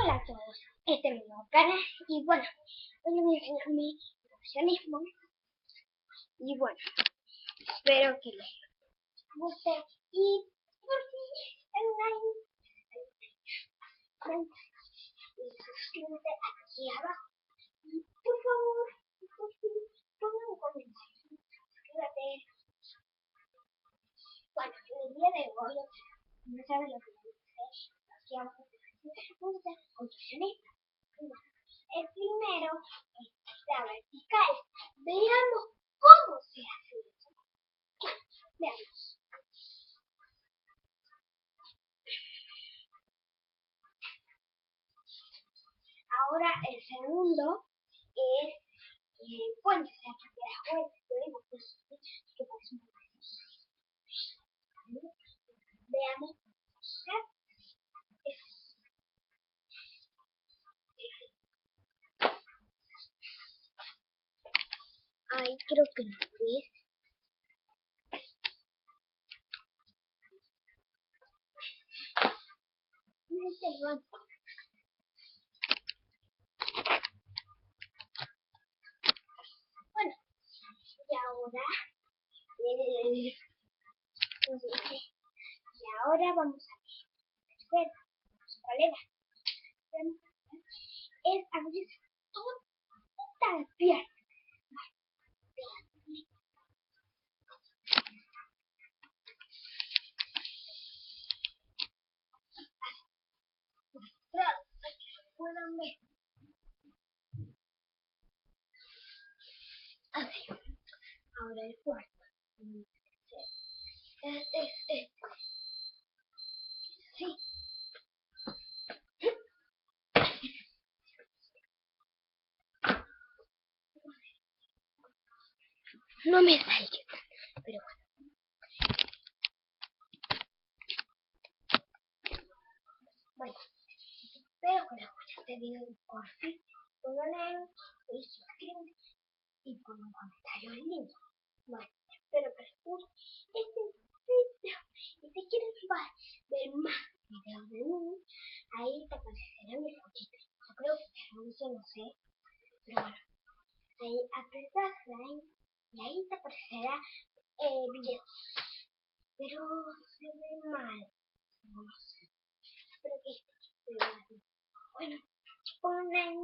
Hola a todos, este es mi nuevo canal y bueno, hoy les voy a enseñar mi profesionismo y bueno, espero que les guste y por si es like y suscríbete aquí abajo y por favor, pongan un comentario, suscríbete. Bueno, en el día de hoy, no saben lo que les dice aquí abajo, vamos a hacer construccionismo. El primero es la vertical. Veamos cómo se hace eso. Veamos. Ahora el segundo es bueno, se hace de la vuelta, que parece un poco. Veamos. Ahí creo que no es. No es el banco. Bueno, y ahora y ahora vamos a ver cuál era. Es abrir todas las piernas. Claro, para que se puedan ver. Así. Ahora el cuarto. Sí. No me sale, pero bueno. Espero que les guste este video de por fin. Pongan like y suscríbanse y pongan un comentario lindo. Bueno, espero que les guste este video. Y si quieren ver más videos de mí, ahí te aparecerá mi fotito. Yo creo que te anuncio, no sé. Pero bueno, ahí apretas like y ahí te aparecerá videos. Pero se ve mal. No sé. Espero que este video. Bueno, pongan